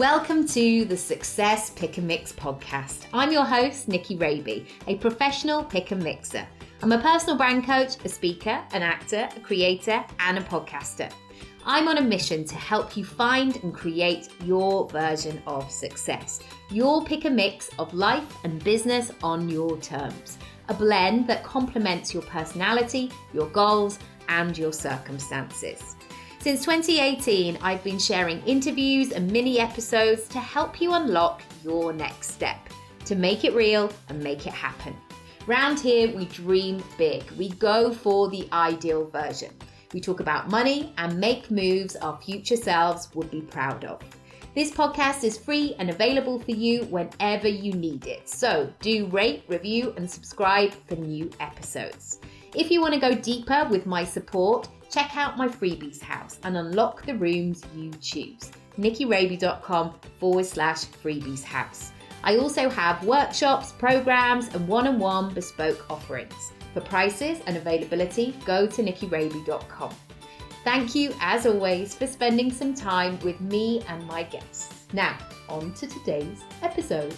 Welcome to the Success Pick and Mix podcast. I'm your host, Nicky Raby, a professional pick and mixer. I'm a personal brand coach, a speaker, an actor, a creator, and a podcaster. I'm on a mission to help you find and create your version of success. Your pick and mix of life and business on your terms. A blend that complements your personality, your goals, and your circumstances. Since 2018, I've been sharing interviews and mini episodes to help you unlock your next step, to make it real and make it happen. Round here, we dream big. We go for the ideal version. We talk about money and make moves our future selves would be proud of. This podcast is free and available for you whenever you need it. So do rate, review, and subscribe for new episodes. If you want to go deeper with my support, check out my freebies house and unlock the rooms you choose. nickyraby.com/freebies house. I also have workshops, programs, and one-on-one bespoke offerings. For prices and availability, go to nickyraby.com. Thank you, as always, for spending some time with me and my guests. Now, on to today's episode.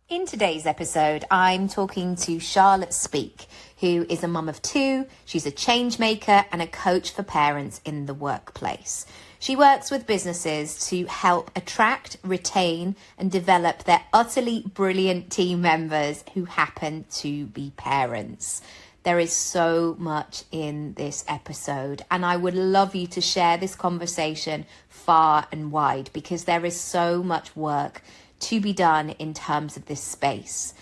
In today's episode, I'm talking to Charlotte Speak, who is a mum of two. She's a change maker and a coach for parents in the workplace. She works with businesses to help attract, retain, and develop their utterly brilliant team members who happen to be parents. There is so much in this episode, and I would love you to share this conversation far and wide because there is so much work to be done in terms of this space.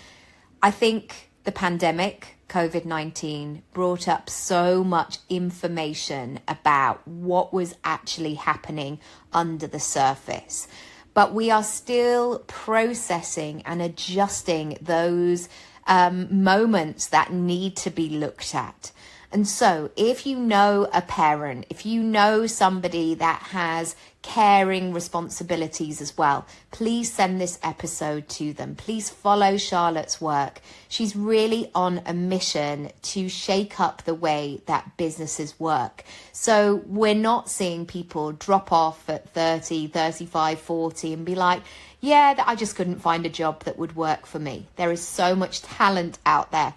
I think the pandemic, COVID-19, brought up so much information about what was actually happening under the surface. But we are still processing and adjusting those moments that need to be looked at. And so if you know a parent, if you know somebody that has caring responsibilities as well, please send this episode to them. Please follow Charlotte's work. She's really on a mission to shake up the way that businesses work. So we're not seeing people drop off at 30, 35, 40 and be like, yeah, I just couldn't find a job that would work for me. There is so much talent out there.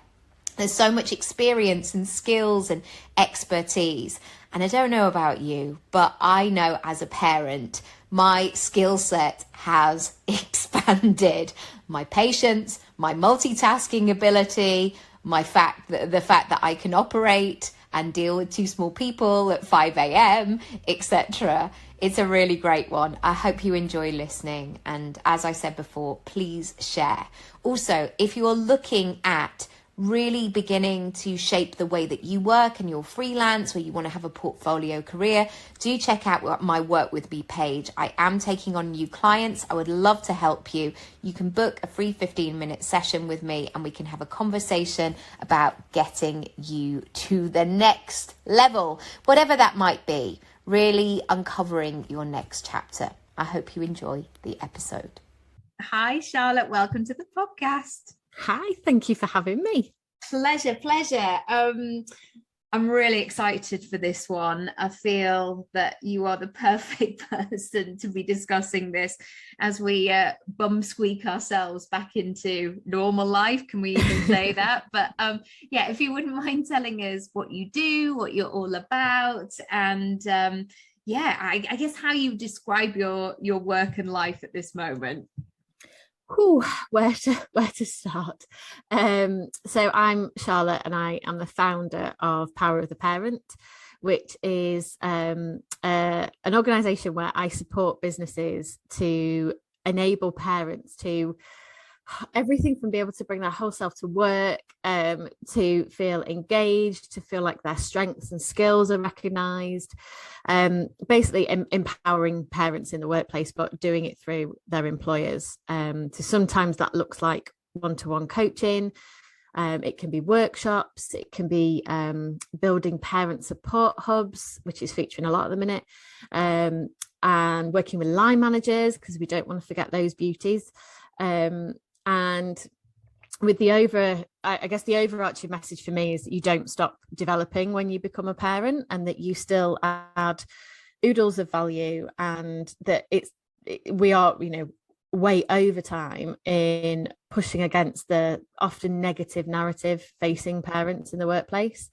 There's so much experience and skills and expertise. And I don't know about you, but I know as a parent, my skill set has expanded. My patience, my multitasking ability, the fact that I can operate and deal with two small people at 5 a.m., etc. It's a really great one. I hope you enjoy listening. And as I said before, please share. Also, if you're looking at really beginning to shape the way that you work and you're freelance or you want to have a portfolio career, do check out my Work With Me page. I am taking on new clients. I would love to help you. You can book a free 15-minute session with me and we can have a conversation about getting you to the next level, whatever that might be, really uncovering your next chapter. I hope you enjoy the episode. Hi, Charlotte. Welcome to the podcast. Hi, thank you for having me. Pleasure. I'm really excited for this one. I feel that you are the perfect person to be discussing this as we bum squeak ourselves back into normal life. Can we even say that? But if you wouldn't mind telling us what you do, what you're all about, and I guess how you describe your work and life at this moment. Where to start? So I'm Charlotte and I am the founder of Power of the Parent, which is an organisation where I support businesses to enable parents to everything from be able to bring their whole self to work, to feel engaged, to feel like their strengths and skills are recognised, basically empowering parents in the workplace, but doing it through their employers. So sometimes that looks like one-to-one coaching. It can be workshops. It can be building parent support hubs, which is featuring a lot at the minute, and working with line managers because we don't want to forget those beauties. And with I guess the overarching message for me is that you don't stop developing when you become a parent, and that you still add oodles of value, and that we are, way over time in pushing against the often negative narrative facing parents in the workplace.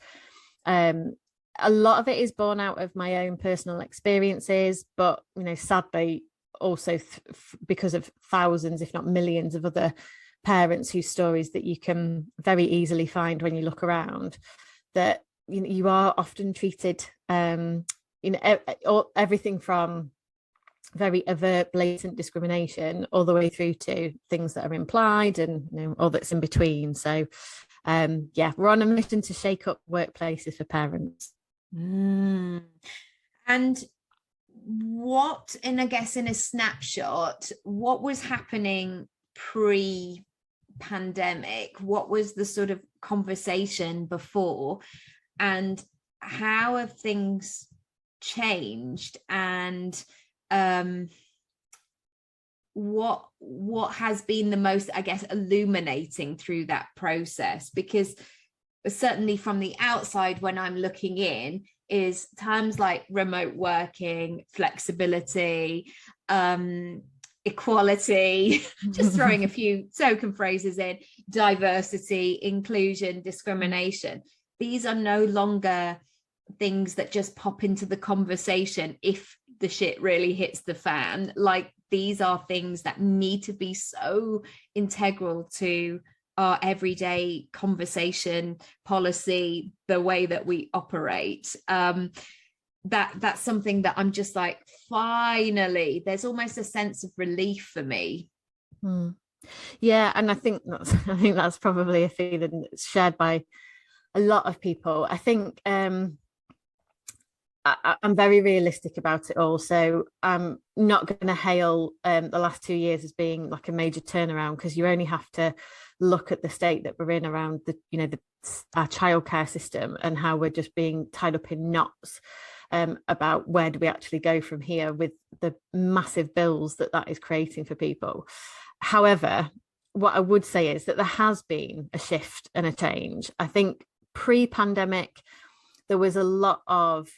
A lot of it is born out of my own personal experiences, but sadly also because of thousands, if not millions, of other parents whose stories that you can very easily find when you look around, that you are often treated everything from very overt, blatant discrimination all the way through to things that are implied and all that's in between. So we're on a mission to shake up workplaces for parents. And I guess in a snapshot, what was happening pre-pandemic? What was the sort of conversation before, and how have things changed, and what has been the most, I guess, illuminating through that process? Because certainly from the outside, when I'm looking in, is terms like remote working, flexibility, equality, just throwing a few token phrases in, diversity, inclusion, discrimination. These are no longer things that just pop into the conversation if the shit really hits the fan. Like, these are things that need to be so integral to our everyday conversation, policy, the way that we operate. That's something that I'm just like, finally, there's almost a sense of relief for me. Yeah, and I think that's probably a feeling that's shared by a lot of people. I think I'm very realistic about it all, so I'm not going to hail the last 2 years as being like a major turnaround, because you only have to look at the state that we're in around our childcare system and how we're just being tied up in knots about where do we actually go from here, with the massive bills that is creating for people. However, what I would say is that there has been a shift and a change. I think pre-pandemic, there was a lot of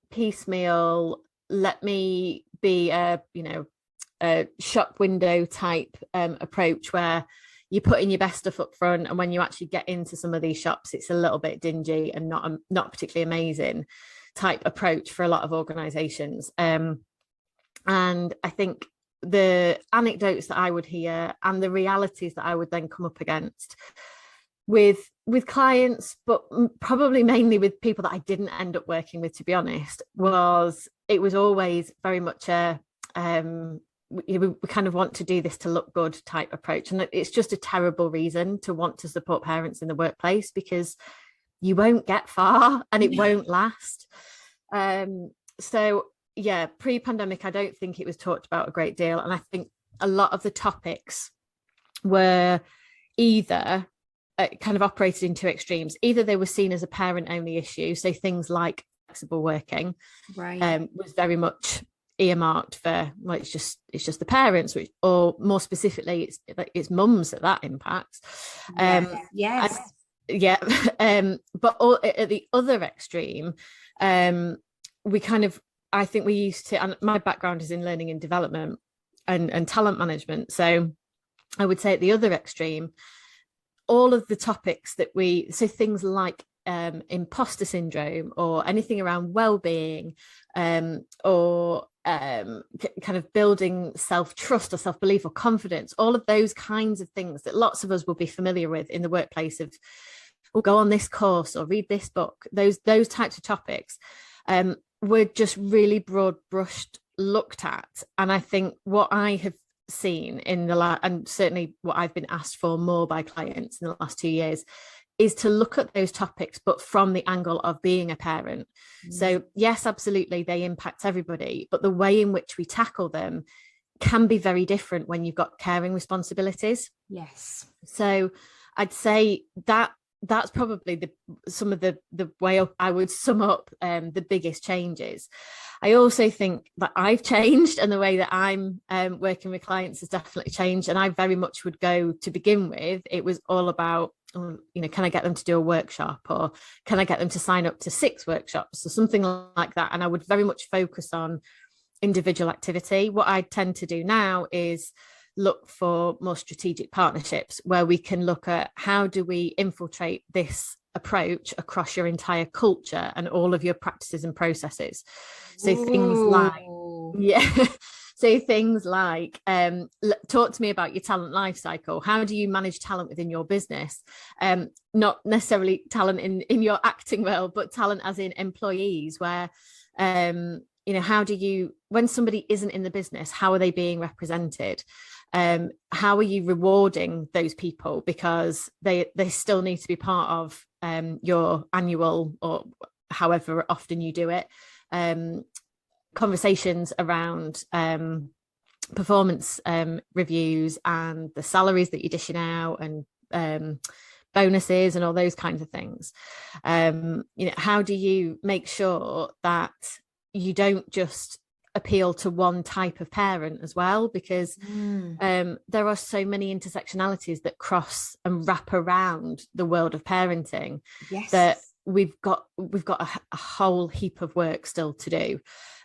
piecemeal, let me be a shop window type approach, where you're putting your best stuff up front, and when you actually get into some of these shops, it's a little bit dingy and not particularly amazing type approach for a lot of organizations. And I think the anecdotes that I would hear and the realities that I would then come up against with clients, but probably mainly with people that I didn't end up working with, to be honest, it was always very much a we kind of want to do this to look good type approach. And it's just a terrible reason to want to support parents in the workplace, because you won't get far and it won't last. So yeah, pre-pandemic, I don't think it was talked about a great deal. And I think a lot of the topics were either kind of operated in two extremes. Either they were seen as a parent only issue, so things like flexible working, right, was very much earmarked for, well, it's just the parents, or more specifically, it's mums that impacts. Yes. But at the other extreme, we kind of, I think we used to, and my background is in learning and development and talent management, so I would say at the other extreme, all of the topics that so things like imposter syndrome, or anything around well-being, or kind of building self-trust or self-belief or confidence, all of those kinds of things that lots of us will be familiar with in the workplace, of we'll go on this course or read this book, those types of topics were just really broad brushed looked at. And I think what I have seen in and certainly what I've been asked for more by clients in the last 2 years, is to look at those topics, but from the angle of being a parent. So yes, absolutely, they impact everybody, but the way in which we tackle them can be very different when you've got caring responsibilities. Yes. So I'd say that that's probably some of the way I would sum up the biggest changes. I also think that I've changed, and the way that I'm working with clients has definitely changed. And I very much would go, to begin with, it was all about, can I get them to do a workshop, or can I get them to sign up to 6 workshops or something like that? And I would very much focus on individual activity. What I tend to do now is look for more strategic partnerships, where we can look at how do we infiltrate this approach across your entire culture and all of your practices and processes. So Ooh. Things like, yeah. So things like, talk to me about your talent life cycle. How do you manage talent within your business? Not necessarily talent in your acting world, but talent as in employees, where, how do you, when somebody isn't in the business, how are they being represented? How are you rewarding those people, because they still need to be part of your annual, or however often you do it, conversations around performance reviews and the salaries that you're dishing out, and bonuses and all those kinds of things. How do you make sure that you don't just appeal to one type of parent as well, because there are so many intersectionalities that cross and wrap around the world of parenting. Yes. That we've got a whole heap of work still to do,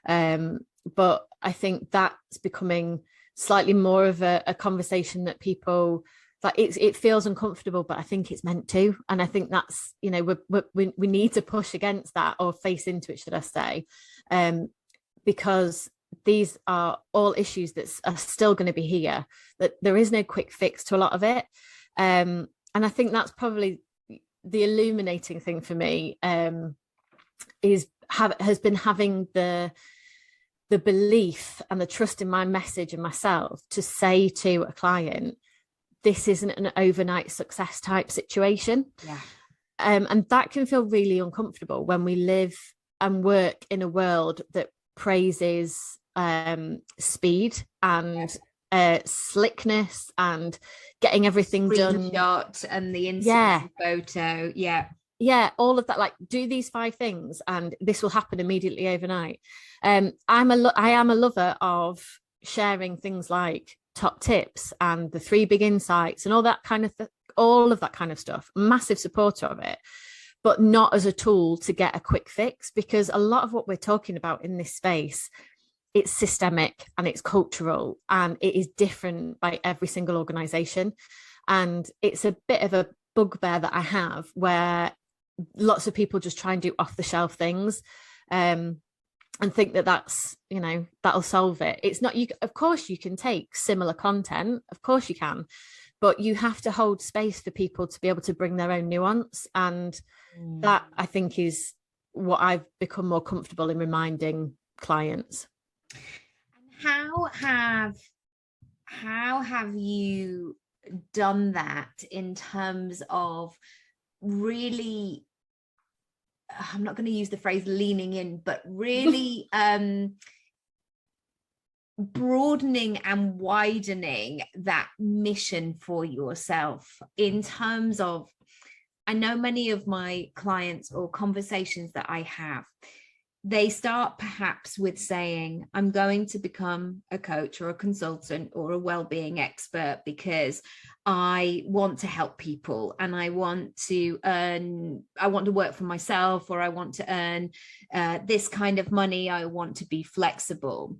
but I think that's becoming slightly more of a conversation that people, like, it feels uncomfortable, but I think it's meant to. And I think that's, we need to push against that, or face into it, should I say, because these are all issues that are still going to be here, that there is no quick fix to a lot of it. And I think that's probably the illuminating thing for me, has been having the belief and the trust in my message and myself to say to a client, this isn't an overnight success type situation. Yeah. And that can feel really uncomfortable when we live and work in a world that praises speed and slickness and getting everything done. Screenshot and the Instagram photo. Yeah, all of that, like, do these 5 things and this will happen immediately overnight. I am a lover of sharing things like top tips and the 3 big insights and all that kind of all of that kind of stuff. Massive supporter of it, but not as a tool to get a quick fix, because a lot of what we're talking about in this space, it's systemic and it's cultural and it is different by every single organization. And it's a bit of a bugbear that I have, where lots of people just try and do off the shelf things, and think that that's, that'll solve it. It's not. Of course you can take similar content, of course you can, but you have to hold space for people to be able to bring their own nuance. And that, I think, is what I've become more comfortable in reminding clients. How have you done that in terms of really, I'm not going to use the phrase leaning in, but really broadening and widening that mission for yourself, in terms of, I know many of my clients or conversations that I have, they start perhaps with saying, I'm going to become a coach or a consultant or a well-being expert because I want to help people and I want to work for myself, or I want to earn this kind of money. I want to be flexible.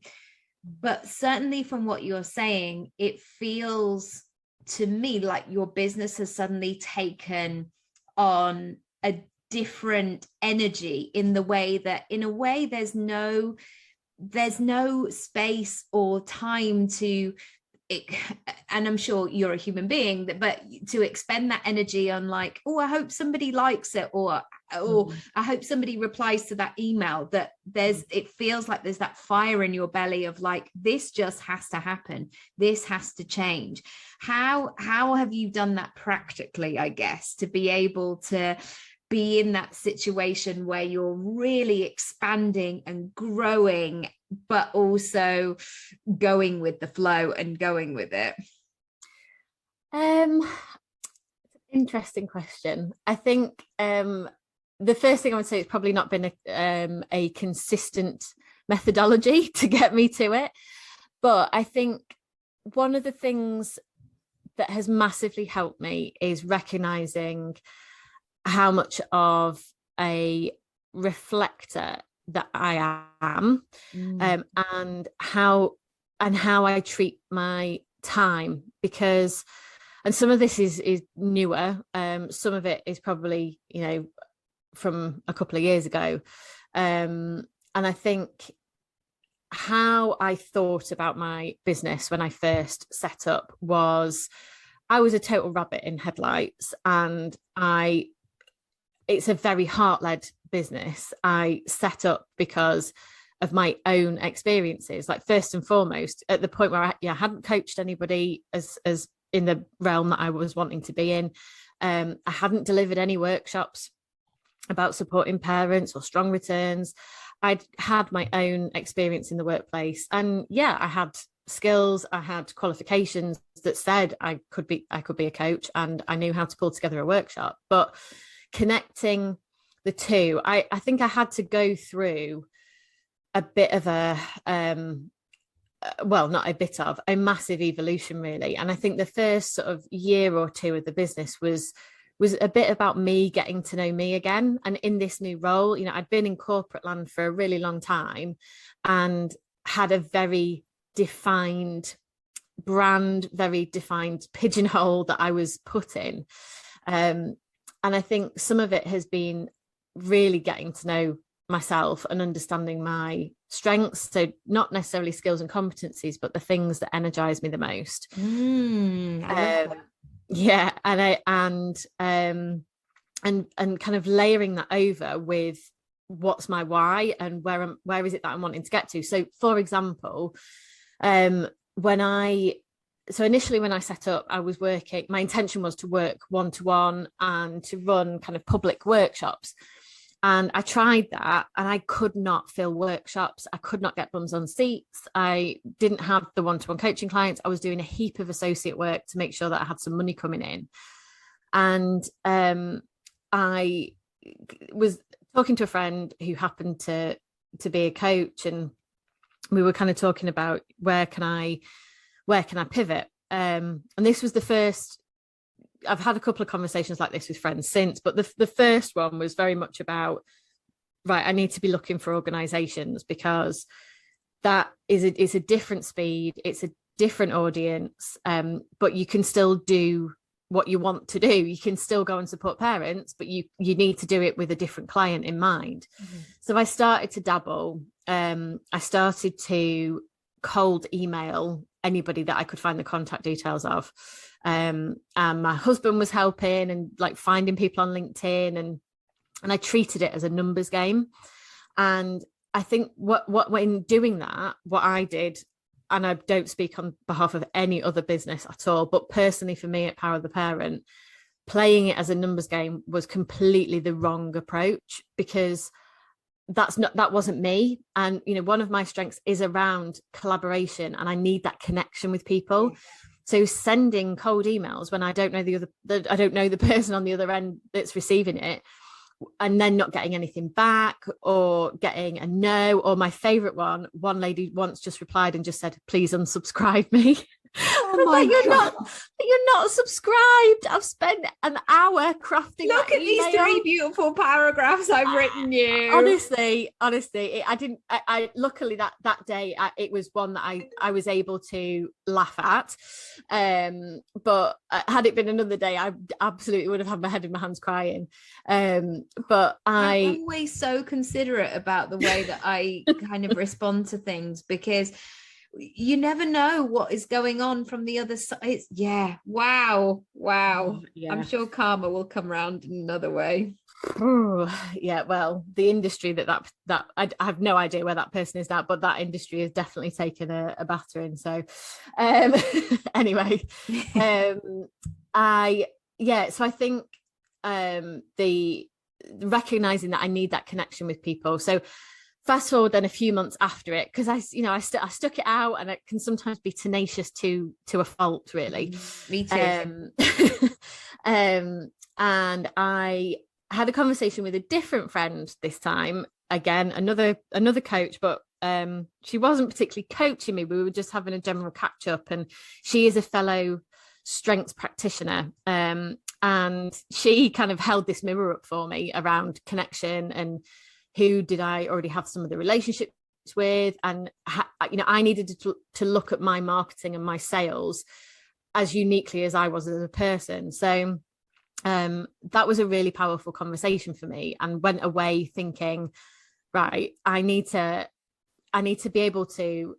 But certainly from what you're saying, it feels to me like your business has suddenly taken on a different energy, in the way that, in a way, there's no space or time to, and I'm sure you're a human being, but to expend that energy on, like, oh, I hope somebody likes it, or I hope somebody replies to that email, that it feels like there's that fire in your belly of, like, this just has to happen, this has to change. How have you done that practically, I guess, to be able to be in that situation where you're really expanding and growing, but also going with the flow and going with it? Interesting question. I think the first thing I would say, it's probably not been a consistent methodology to get me to it. But I think one of the things that has massively helped me is recognizing how much of a reflector that I am, and how I treat my time, because, and some of this is newer, some of it is probably, you know, from a couple of years ago, and I think how I thought about my business when I first set up was, I was a total rabbit in headlights, and it's a very heart-led business. I set up because of my own experiences, like first and foremost, at the point where I hadn't coached anybody as in the realm that I was wanting to be in. I hadn't delivered any workshops about supporting parents or strong returns. I'd had my own experience in the workplace, and I had skills, I had qualifications that said I could be a coach, and I knew how to pull together a workshop. But connecting the two, I think I had to go through a bit of a a massive evolution, really. And I think the first sort of year or two of the business was a bit about me getting to know me again. And in this new role, you know, I'd been in corporate land for a really long time and had a very defined brand, very defined pigeonhole that I was put in. And I think some of it has been really getting to know myself and understanding my strengths, so not necessarily skills and competencies, but the things that energize me the most. And kind of layering that over with what's my why and where is it that I'm wanting to get to. So for example, initially when I set up, I was working, my intention was to work one-to-one and to run kind of public workshops. And I tried that, and I could not fill workshops. I could not get bums on seats. I didn't have the one-to-one coaching clients. I was doing a heap of associate work to make sure that I had some money coming in. And I was talking to a friend who happened to be a coach, and we were kind of talking about where can I pivot. And this was the first. I've had a couple of conversations like this with friends since, but the first one was very much about, right, I need to be looking for organizations, because that is a different speed, it's a different audience, but you can still do what you want to do. You can still go and support parents, but you need to do it with a different client in mind. So I started to dabble. I started to cold email anybody that I could find the contact details of. And my husband was helping and like finding people on LinkedIn, and I treated it as a numbers game. And I think what when doing that, what I did, and I don't speak on behalf of any other business at all, but personally for me at Power of the Parent, playing it as a numbers game was completely the wrong approach, because that wasn't me. And you know, one of my strengths is around collaboration, and I need that connection with people. So sending cold emails when I don't know I don't know the person on the other end that's receiving it, and then not getting anything back, or getting a no, or my favorite one lady once just replied and just said, please unsubscribe me. Oh my God. You're not subscribed. I've spent an hour crafting. Look at these 3 beautiful paragraphs I've written you. Honestly, I luckily that day it was one that I was able to laugh at. But had it been another day, I absolutely would have had my head in my hands crying. But I'm always so considerate about the way that I kind of respond to things, because you never know what is going on from the other side. Wow. Yeah. I'm sure karma will come around in another way. Yeah, well, the industry that I have no idea where that person is now, but that industry has definitely taken a battering. So anyway, so I think the recognizing that I need that connection with people. So fast forward then a few months after it, because I stuck it out, and it can sometimes be tenacious to a fault, really. Me too. And I had a conversation with a different friend this time, again, another coach, but she wasn't particularly coaching me. We were just having a general catch up, and she is a fellow strengths practitioner, and she kind of held this mirror up for me around connection and who did I already have some of the relationships with, and I needed to look at my marketing and my sales as uniquely as I was as a person. So that was a really powerful conversation for me, and went away thinking, right, I need to be able to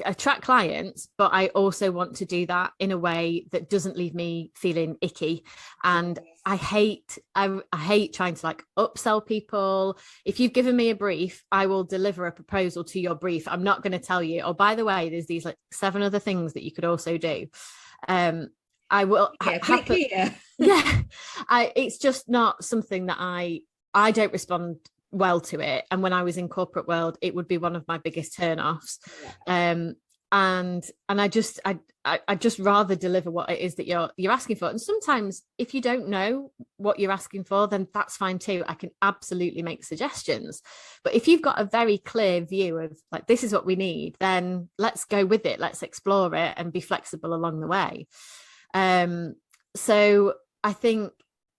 attract clients, but I also want to do that in a way that doesn't leave me feeling icky. And I hate trying to like upsell people. If you've given me a brief, I will deliver a proposal to your brief. I'm not going to tell you, oh, by the way, there's these like 7 other things that you could also do. I will it's just not something that I don't respond well to it. And when I was in corporate world, it would be one of my biggest turn-offs. And I just rather deliver what it is that you're asking for. And sometimes if you don't know what you're asking for, then that's fine too. I can absolutely make suggestions. But if you've got a very clear view of like, this is what we need, then let's go with it. Let's explore it and be flexible along the way. So I think,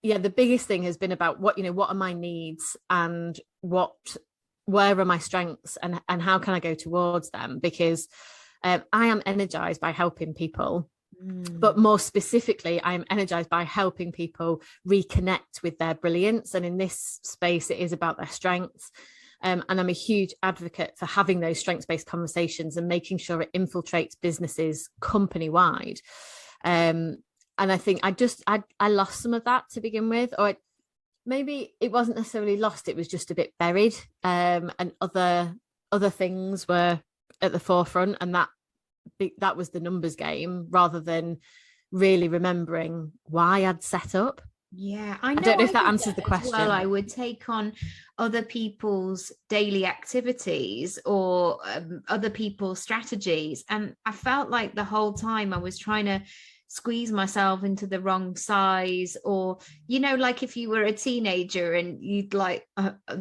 the biggest thing has been about what are my needs, and where are my strengths, and how can I go towards them? Because I am energized by helping people, but more specifically, I am energized by helping people reconnect with their brilliance. And in this space, it is about their strengths. And I'm a huge advocate for having those strengths-based conversations and making sure it infiltrates businesses company-wide. And I think I lost some of that to begin with, or maybe it wasn't necessarily lost, it was just a bit buried, and other things were at the forefront, and that was the numbers game, rather than really remembering why I'd set up. Yeah, I don't know if that answers the question. Well, I would take on other people's daily activities or other people's strategies, and I felt like the whole time I was trying to squeeze myself into the wrong size, or like if you were a teenager and you'd like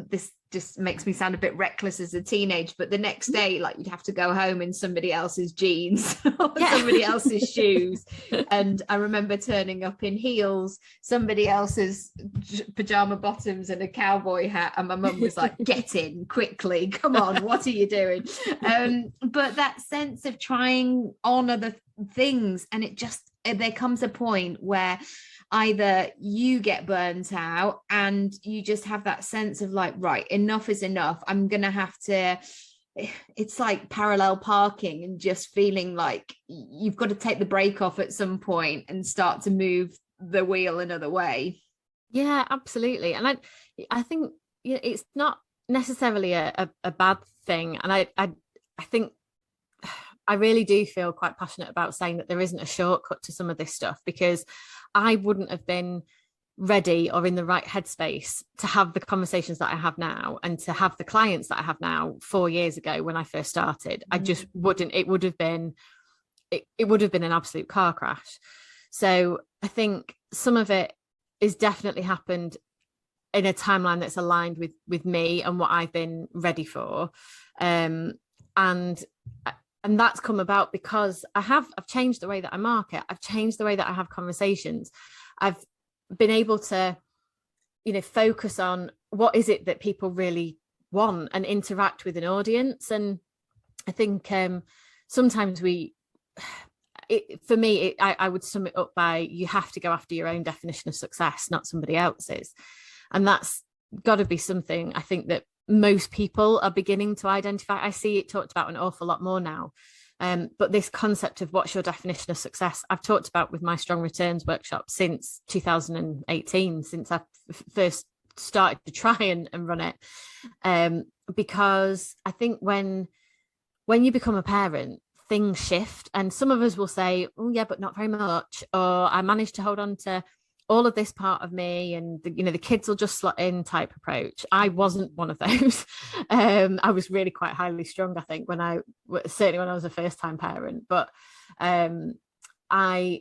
this just makes me sound a bit reckless as a teenager, but the next day like you'd have to go home in somebody else's jeans or somebody else's shoes, and I remember turning up in heels, somebody else's pajama bottoms and a cowboy hat, and my mum was like, get in quickly, come on, what are you doing? But that sense of trying on other things, and there comes a point where either you get burnt out and you just have that sense of like, right, enough is enough. I'm going to have to, it's like parallel parking, and just feeling like you've got to take the brake off at some point and start to move the wheel another way. Yeah, absolutely. And I think it's not necessarily a bad thing. And I think I really do feel quite passionate about saying that there isn't a shortcut to some of this stuff, because I wouldn't have been ready or in the right headspace to have the conversations that I have now and to have the clients that I have now 4 years ago when I first started. I just wouldn't. It would have been an absolute car crash. So I think some of it is definitely happened in a timeline that's aligned with me and what I've been ready for. And that's come about because I've changed the way that I market. I've changed the way that I have conversations. I've been able to, focus on what is it that people really want and interact with an audience. And I think sometimes I would sum it up by, you have to go after your own definition of success, not somebody else's. And that's got to be something I think that most people are beginning to identify. I see it talked about an awful lot more now. But this concept of what's your definition of success, I've talked about with my Strong Returns workshop since 2018, since I first started to try and run it. Because I think when you become a parent, things shift, and some of us will say, oh yeah, but not very much, or I managed to hold on to all of this part of me, and the kids will just slot in type approach. I wasn't one of those. I was really quite highly strung, I think, certainly when I was a first time parent, but I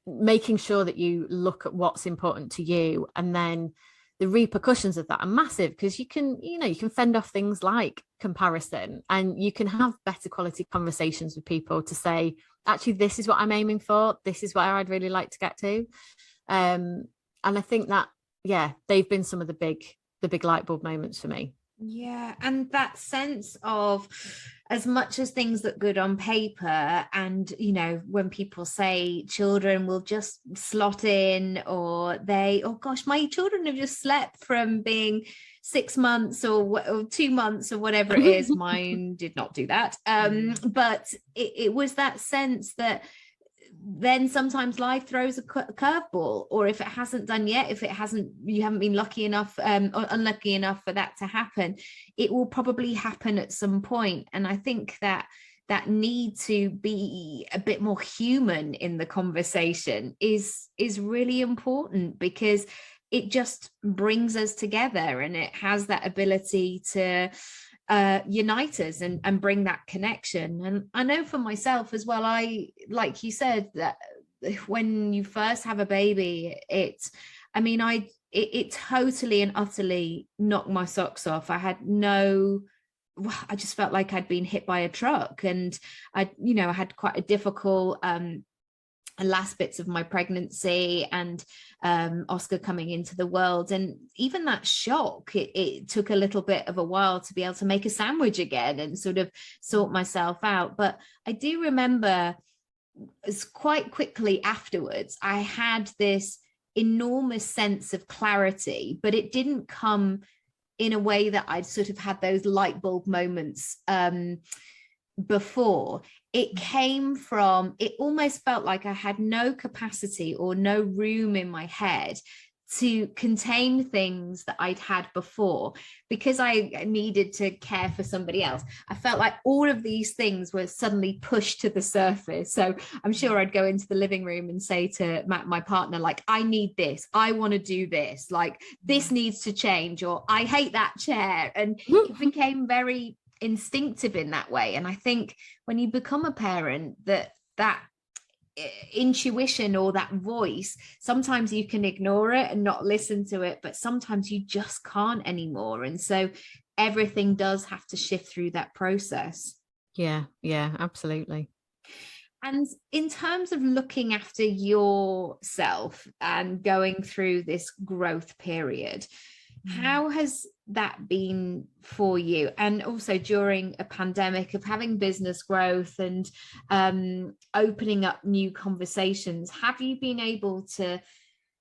making sure that you look at what's important to you, and then the repercussions of that are massive, because you can fend off things like comparison, and you can have better quality conversations with people to say, actually, this is what I'm aiming for, this is where I'd really like to get to. And I think that, yeah, they've been some of the big light bulb moments for me. Yeah, and that sense of, as much as things look good on paper, and when people say children will just slot in, or oh gosh, my children have just slept from being 6 months or 2 months or whatever it is. Mine did not do that. But it was that sense that then sometimes life throws a curveball, or if it hasn't done yet, you haven't been lucky enough or unlucky enough for that to happen, it will probably happen at some point. And I think that need to be a bit more human in the conversation is really important, because it just brings us together, and it has that ability to unite us and bring that connection. And I know for myself as well, like you said, that when you first have a baby, it totally and utterly knocked my socks off. I just felt like I'd been hit by a truck, and I had quite a difficult last bits of my pregnancy, and Oscar coming into the world. And even that shock, it took a little bit of a while to be able to make a sandwich again and sort of sort myself out. But I do remember quite quickly afterwards, I had this enormous sense of clarity, but it didn't come in a way that I'd sort of had those light bulb moments before. It came from, it almost felt like I had no capacity or no room in my head to contain things that I'd had before, because I needed to care for somebody else. I felt like all of these things were suddenly pushed to the surface. So I'm sure I'd go into the living room and say to my partner, like, I need this, I want to do this, like this needs to change, or I hate that chair. And it became very instinctive in that way. And I think when you become a parent, that intuition or that voice, sometimes you can ignore it and not listen to it, but sometimes you just can't anymore. And so everything does have to shift through that process. Yeah, absolutely. And in terms of looking after yourself and going through this growth period, how has that been for you? And also during a pandemic, of having business growth and opening up new conversations, have you been able to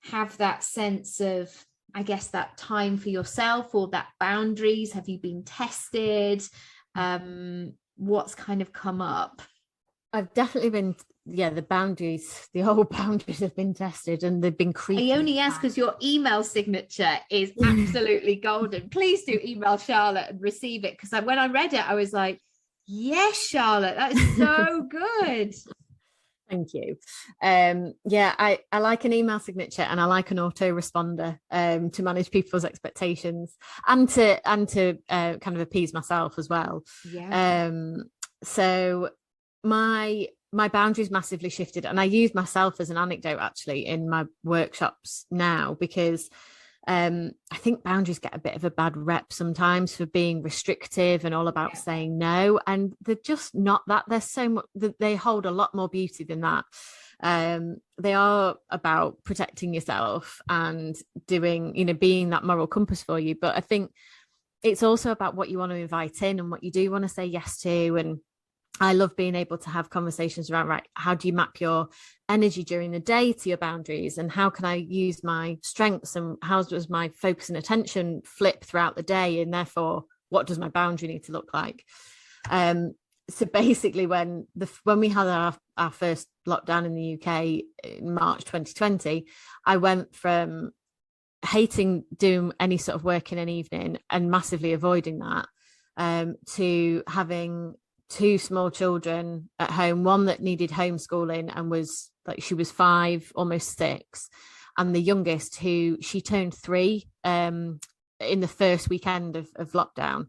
have that sense of, I guess, that time for yourself, or that boundaries? Have you been tested? What's kind of come up? I've definitely been, the old boundaries have been tested, and they've been creeping. I only ask because your email signature is absolutely golden. Please do email Charlotte and receive it, because when I read it, I was like, yes, Charlotte, that is so good. Thank you. I like an email signature, and I like an autoresponder to manage people's expectations, and to kind of appease myself as well. Yeah. So my boundaries massively shifted, and I use myself as an anecdote actually in my workshops now, because I think boundaries get a bit of a bad rep sometimes for being restrictive and all about saying no, and they're just not that. There's so much, they hold a lot more beauty than that. They are about protecting yourself and doing, being that moral compass for you. But I think it's also about what you want to invite in and what you do want to say yes to. And I love being able to have conversations around, right, how do you map your energy during the day to your boundaries, and how can I use my strengths, and how does my focus and attention flip throughout the day, and therefore what does my boundary need to look like? So basically when we had our first lockdown in the UK in March 2020, I went from hating doing any sort of work in an evening and massively avoiding that, to having 2 small children at home, one that needed homeschooling and was like, she was 5, almost 6, and the youngest, who she turned 3 in the first weekend of lockdown.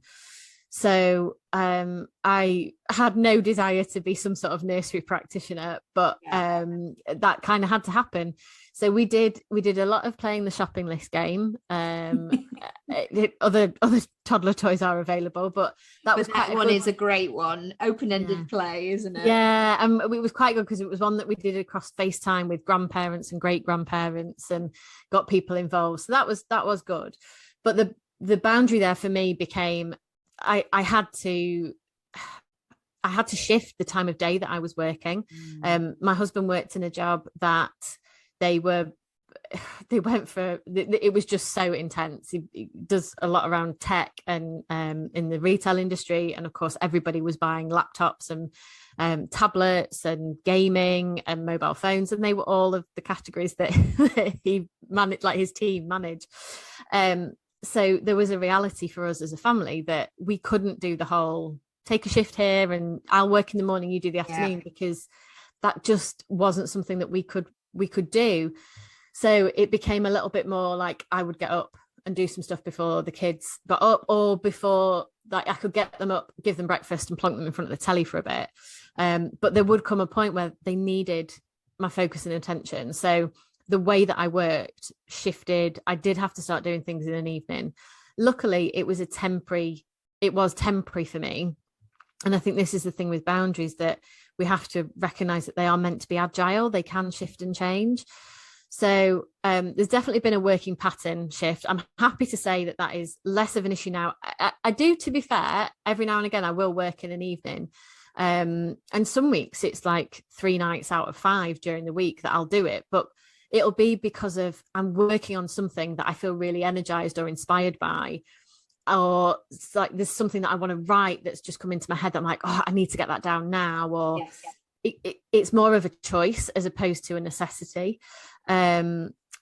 So I had no desire to be some sort of nursery practitioner, but that kind of had to happen. So we did a lot of playing the shopping list game. Other toddler toys are available, but that one is a great one. Open-ended play, isn't it? Yeah, and it was quite good because it was one that we did across FaceTime with grandparents and great grandparents and got people involved. So that was good. But the boundary there for me became I had to shift the time of day that I was working. My husband worked in a job that it was just so intense. He does a lot around tech and in the retail industry, and of course everybody was buying laptops and tablets and gaming and mobile phones, and they were all of the categories that he managed, like his team managed. So there was a reality for us as a family that we couldn't do the whole take a shift here and I'll work in the morning, you do the afternoon, because that just wasn't something that we could do. So it became a little bit more like I would get up and do some stuff before the kids got up, or before like I could get them up, give them breakfast and plonk them in front of the telly for a bit. But there would come a point where they needed my focus and attention. So the way that I worked shifted. I did have to start doing things in an evening. Luckily, it was temporary for me. And I think this is the thing with boundaries, that we have to recognize that they are meant to be agile. They can shift and change. So there's definitely been a working pattern shift. I'm happy to say that is less of an issue now. I do, to be fair, every now and again, I will work in an evening. And some weeks it's like 3 nights out of 5 during the week that I'll do it. But it'll be because of I'm working on something that I feel really energized or inspired by, or it's like there's something that I want to write that's just come into my head that I'm like, oh, I need to get that down now, or it's more of a choice as opposed to a necessity,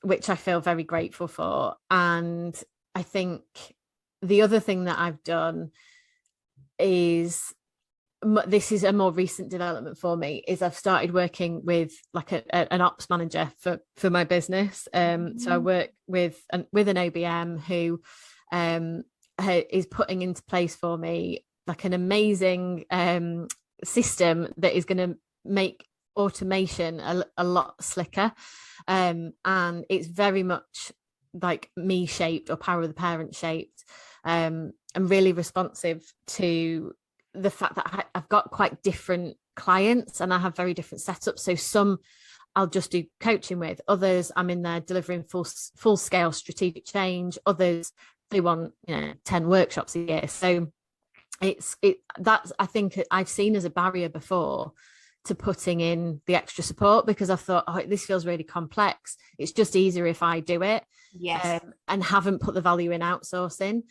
which I feel very grateful for. And I think the other thing that I've done is, this is a more recent development for me, is I've started working with like an ops manager for my business. So I work with an OBM who is putting into place for me like an amazing system that is going to make automation a lot slicker. And it's very much like me shaped, or Power of the Parent shaped, and really responsive to the fact that I've got quite different clients and I have very different setups. So some I'll just do coaching with, others I'm in there delivering full scale strategic change, others they want 10 workshops a year. So that's I think I've seen as a barrier before to putting in the extra support, because I thought, oh, this feels really complex, it's just easier if I do it. And haven't put the value in outsourcing.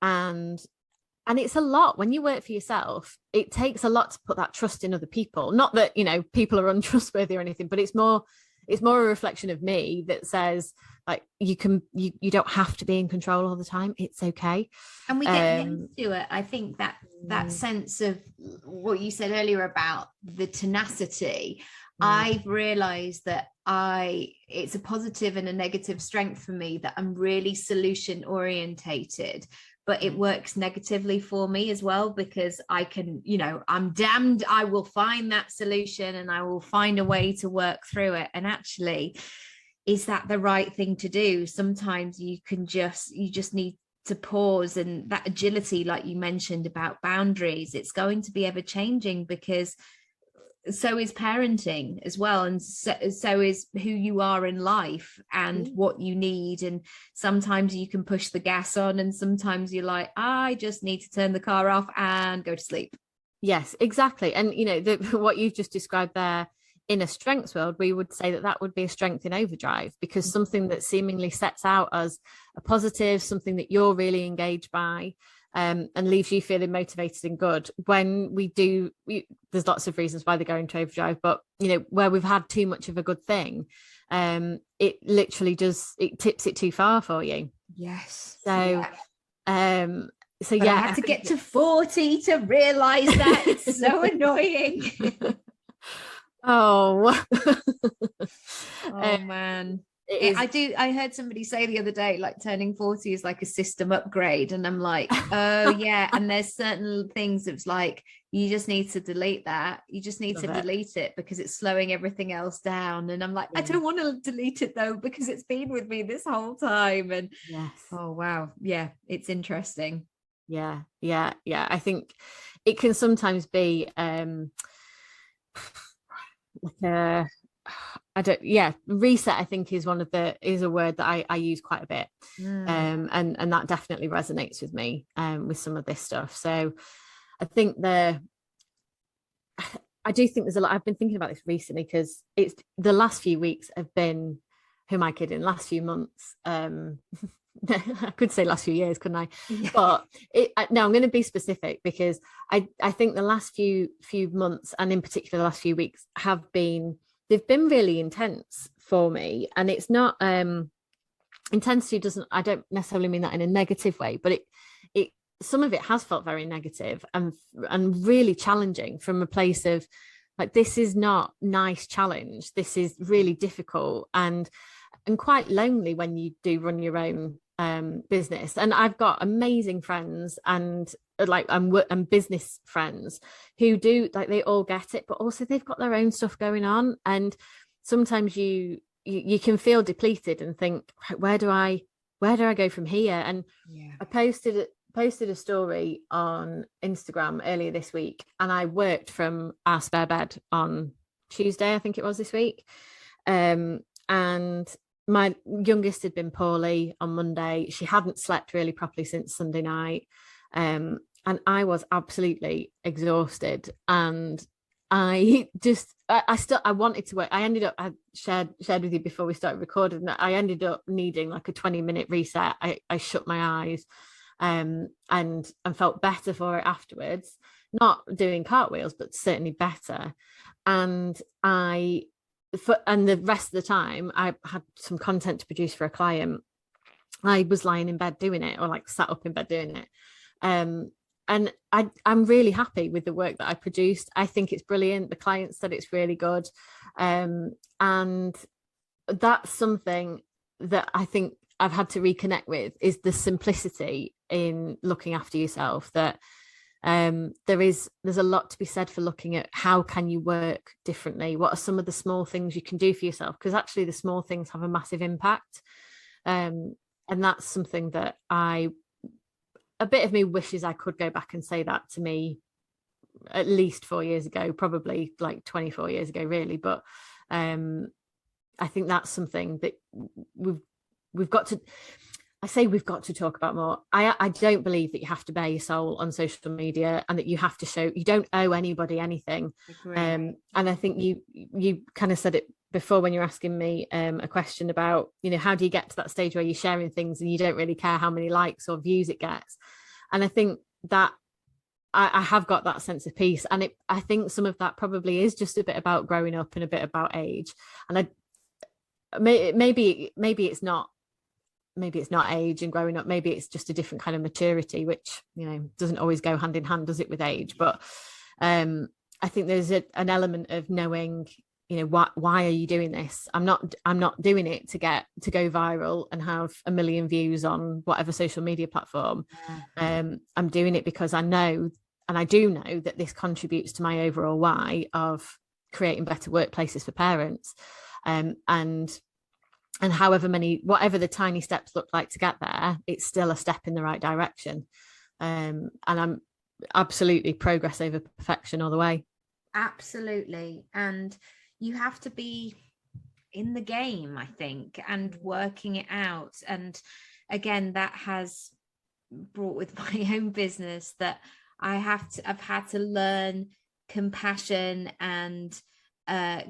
And it's a lot when you work for yourself. It takes a lot to put that trust in other people. Not that, people are untrustworthy or anything, but it's more a reflection of me that says, like, you don't have to be in control all the time. It's okay. And we get used to it. I think that sense of what you said earlier about the tenacity, I've realized that it's a positive and a negative strength for me that I'm really solution orientated. But it works negatively for me as well, because I can, I'm damned, I will find that solution and I will find a way to work through it. And actually, is that the right thing to do? Sometimes you just need to pause, and that agility, like you mentioned about boundaries, it's going to be ever changing, because so is parenting as well, and so is who you are in life and what you need. And sometimes you can push the gas on, and sometimes you're like, I just need to turn the car off and go to sleep. Yes, exactly. And what you've just described there, in a strengths world, we would say that would be a strength in overdrive, because something that seemingly sets out as a positive, something that you're really engaged by, and leaves you feeling motivated and good. When there's lots of reasons why they go into overdrive, but where we've had too much of a good thing, it literally tips it too far for you. Yes. So I had to get to 40 to realize that. It's so annoying. Oh man. I heard somebody say the other day, like turning 40 is like a system upgrade. And I'm like, oh yeah. And there's certain things it's like, you just need to delete that. You just need to delete it because it's slowing everything else down. And I'm like, I don't want to delete it though, because it's been with me this whole time. And oh wow. Yeah, it's interesting. Yeah. I think it can sometimes be like reset, I think, is a word that I use quite a bit. And that definitely resonates with me with some of this stuff. So I think I do think there's a lot. I've been thinking about this recently because it's the last few weeks have been, who am I kidding, last few months, I could say last few years, couldn't I? Yeah. But no, I'm going to be specific because I think the last few months, and in particular the last few weeks, they've been really intense for me. And it's not intensity I don't necessarily mean that in a negative way, but it some of it has felt very negative and really challenging from a place of like, this is not nice challenge. This is really difficult and quite lonely when you do run your own business. And I've got amazing friends and and business friends who do, like, they all get it, but also they've got their own stuff going on. And sometimes you can feel depleted and think, where do I go from here? And I posted a story on Instagram earlier this week, and I worked from our spare bed on Tuesday, I think it was, this week. And my youngest had been poorly on Monday. She hadn't slept really properly since Sunday night. And I was absolutely exhausted. And I wanted to work. I shared with you before we started recording that I ended up needing like a 20-minute reset. I shut my eyes and felt better for it afterwards. Not doing cartwheels, but certainly better. And the rest of the time I had some content to produce for a client. I was lying in bed doing it, or like sat up in bed doing it. And I'm really happy with the work that I produced. I think it's brilliant. The client said it's really good. And that's something that I think I've had to reconnect with, is the simplicity in looking after yourself. That there's a lot to be said for looking at how can you work differently. What are some of the small things you can do for yourself? Because actually the small things have a massive impact. And that's something that a bit of me wishes I could go back and say that to me at least 4 years ago, probably like 24 years ago, really. But I think that's something that we've got to talk about more. I don't believe that you have to bare your soul on social media, and that you have to show, you don't owe anybody anything. And I think you kind of said it before when you're asking me a question about, how do you get to that stage where you're sharing things and you don't really care how many likes or views it gets. And I think that I have got that sense of peace. And I think some of that probably is just a bit about growing up and a bit about age. And maybe it's not age and growing up. Maybe it's just a different kind of maturity, which, doesn't always go hand in hand, does it, with age? But I think there's an element of knowing, why are you doing this? I'm not doing it to go viral and have 1 million views on whatever social media platform. I'm doing it because I know, and I do know, that this contributes to my overall why of creating better workplaces for parents. And whatever the tiny steps look like to get there, it's still a step in the right direction. And I'm absolutely progress over perfection all the way. Absolutely. And you have to be in the game, I think, and working it out. And again, that has brought with my own business that I've had to learn compassion and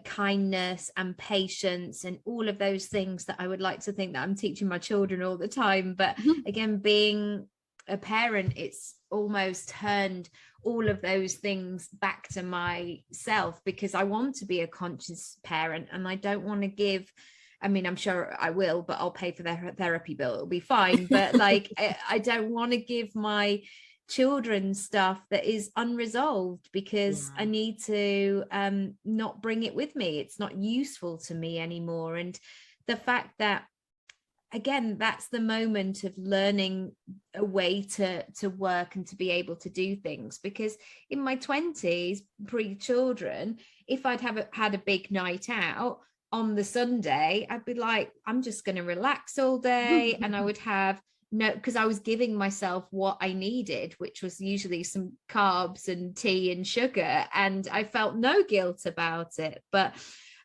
kindness and patience and all of those things that I would like to think that I'm teaching my children all the time. But again, being a parent, it's almost turned all of those things back to myself, because I want to be a conscious parent and I don't want to give, I mean, I'm sure I will, but I'll pay for their therapy bill, it'll be fine. But like, I don't want to give my children stuff that is unresolved, because I need to not bring it with me. It's not useful to me anymore. And the fact that, again, that's the moment of learning a way to work and to be able to do things. Because in my 20s, pre-children, if I'd had a big night out on the Sunday, I'd be like, I'm just going to relax all day. And I would have no, because I was giving myself what I needed, which was usually some carbs and tea and sugar, and I felt no guilt about it. But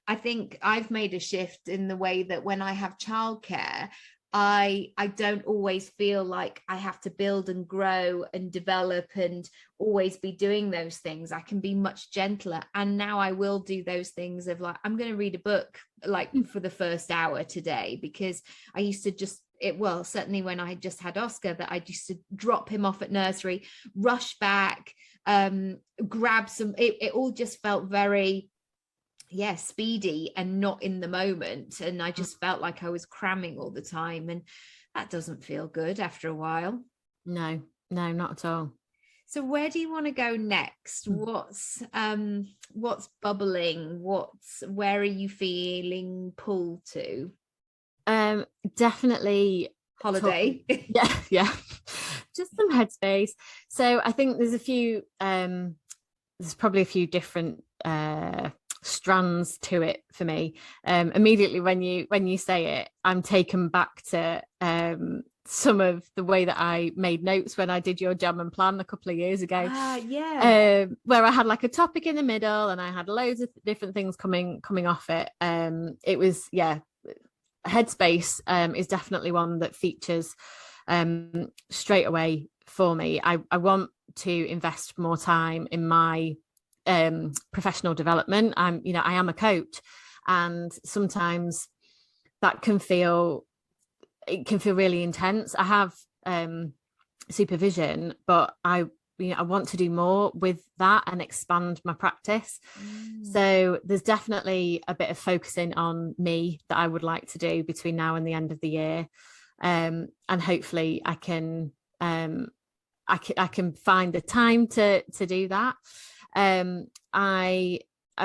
I think I've made a shift in the way that when I have childcare, I don't always feel like I have to build and grow and develop and always be doing those things. I can be much gentler. And now I will do those things of like, I'm going to read a book like for the first hour today, because I used to just, certainly when I just had Oscar, that I used to drop him off at nursery, rush back, grab some, it all just felt very, speedy and not in the moment. And I just felt like I was cramming all the time. And that doesn't feel good after a while. No, not at all. So where do you want to go next? What's bubbling? Where are you feeling pulled to? Definitely holiday. Yeah. Just some headspace. So I think there's probably a few different strands to it for me. Immediately when you say it, I'm taken back to some of the way that I made notes when I did your jam and plan a couple of years ago. Where I had like a topic in the middle and I had loads of different things coming off it. It was, headspace is definitely one that features straight away for me. I want to invest more time in my professional development. I am a coach, and sometimes that can feel really intense. I have supervision, but I want to do more with that and expand my practice. So there's definitely a bit of focusing on me that I would like to do between now and the end of the year, and hopefully I can find the time to do that. I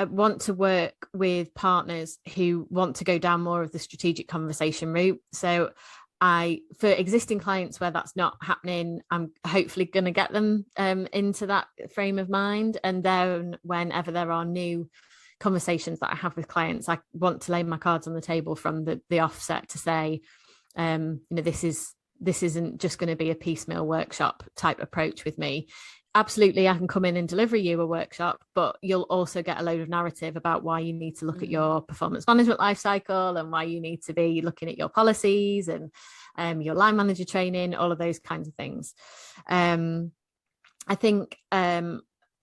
want to work with partners who want to go down more of the strategic conversation route. So for existing clients where that's not happening, I'm hopefully going to get them into that frame of mind. And then whenever there are new conversations that I have with clients, I want to lay my cards on the table from the offset to say, this isn't just going to be a piecemeal workshop type approach with me. Absolutely, I can come in and deliver you a workshop, but you'll also get a load of narrative about why you need to look at your performance management life cycle, and why you need to be looking at your policies and your line manager training, all of those kinds of things. I think I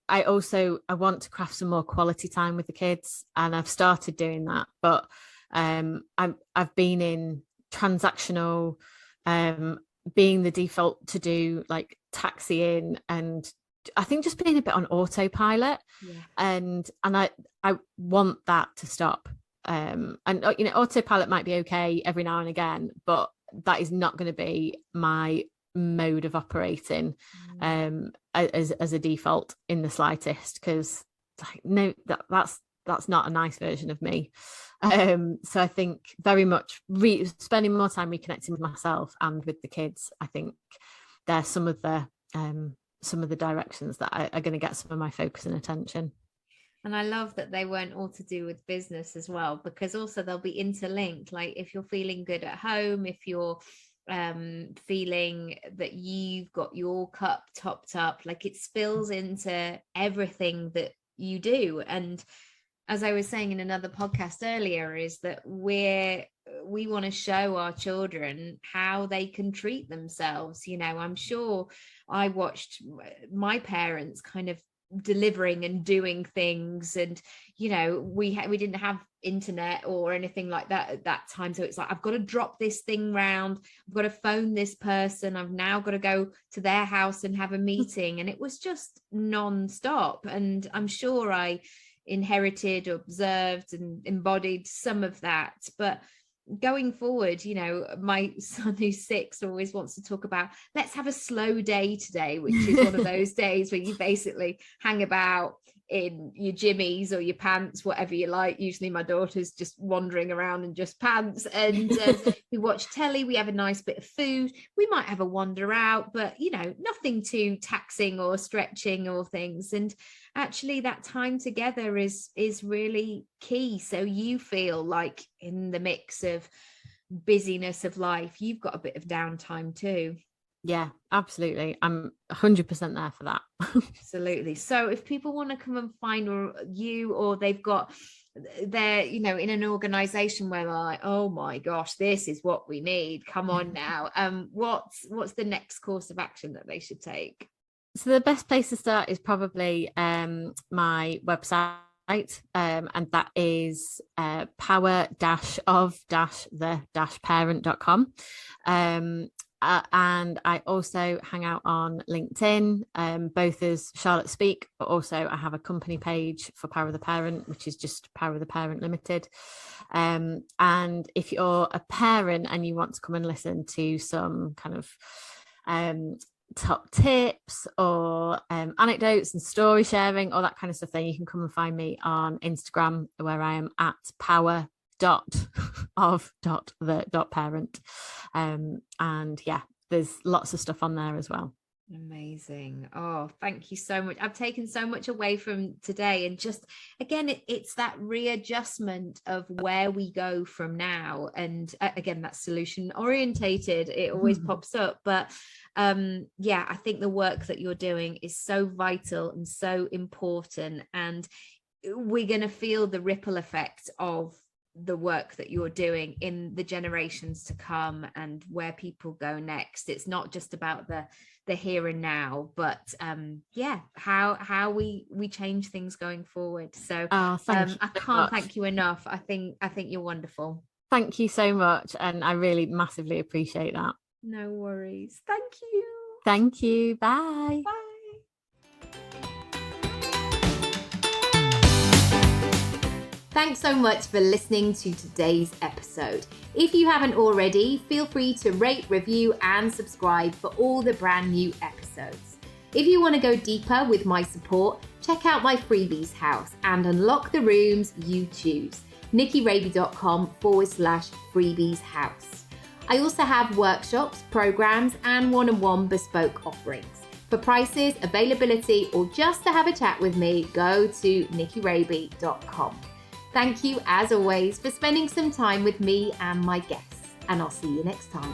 want to craft some more quality time with the kids, and I've started doing that, but I've been in transactional, being the default to do like taxiing, and I think just being a bit on autopilot. And I want that to stop. And autopilot might be okay every now and again, but that is not going to be my mode of operating as a default in the slightest, because that's not a nice version of me. So I think very much spending more time reconnecting with myself and with the kids. I think they're some of the directions that are going to get some of my focus and attention. And I love that they weren't all to do with business as well, because also they'll be interlinked. Like if you're feeling good at home, if you're feeling that you've got your cup topped up, like it spills into everything that you do. And as I was saying in another podcast earlier, is that we want to show our children how they can treat themselves. I'm sure I watched my parents kind of delivering and doing things, and we didn't have internet or anything like that at that time, so it's like, I've got to drop this thing round, I've got to phone this person, I've now got to go to their house and have a meeting, and it was just non-stop. And I'm sure I inherited, observed and embodied some of that. But going forward, my son who's 6 always wants to talk about, let's have a slow day today, which is one of those days where you basically hang about, in your jimmies or your pants, whatever you like. Usually my daughter's just wandering around in just pants, and we watch telly, we have a nice bit of food, we might have a wander out, but nothing too taxing or stretching or things. And actually that time together is really key, so you feel like in the mix of busyness of life you've got a bit of downtime too. Yeah, absolutely. I'm 100% there for that. Absolutely. So if people want to come and find you, or they're in an organization where they're like, oh my gosh, this is what we need, come on now, what's the next course of action that they should take? So the best place to start is probably my website, and that is power-of-the-parent.com. And I also hang out on LinkedIn, both as Charlotte Speak, but also I have a company page for Power of the Parent, which is just Power of the Parent Limited. And if you're a parent and you want to come and listen to some kind of top tips or anecdotes and story sharing, all that kind of stuff, then you can come and find me on Instagram, where I am at power.of.the.parent. And yeah, there's lots of stuff on there as well. Amazing. Oh, thank you so much. I've taken so much away from today, and just again it's that readjustment of where we go from now, and again that's solution orientated, it always pops up, but yeah, I think the work that you're doing is so vital and so important, and we're going to feel the ripple effect of the work that you're doing in the generations to come and where people go next. It's not just about the here and now, but yeah, how we change things going forward. So I can't thank you enough. I think you're wonderful. Thank you so much, and I really massively appreciate that. No worries. Thank you. Thank you. Bye. Bye. Thanks so much for listening to today's episode. If you haven't already, feel free to rate, review, and subscribe for all the brand new episodes. If you want to go deeper with my support, check out my freebies house and unlock the rooms you choose. nickyraby.com/freebies house. I also have workshops, programs, and one-on-one bespoke offerings. For prices, availability, or just to have a chat with me, go to nickyraby.com. Thank you, as always, for spending some time with me and my guests, and I'll see you next time.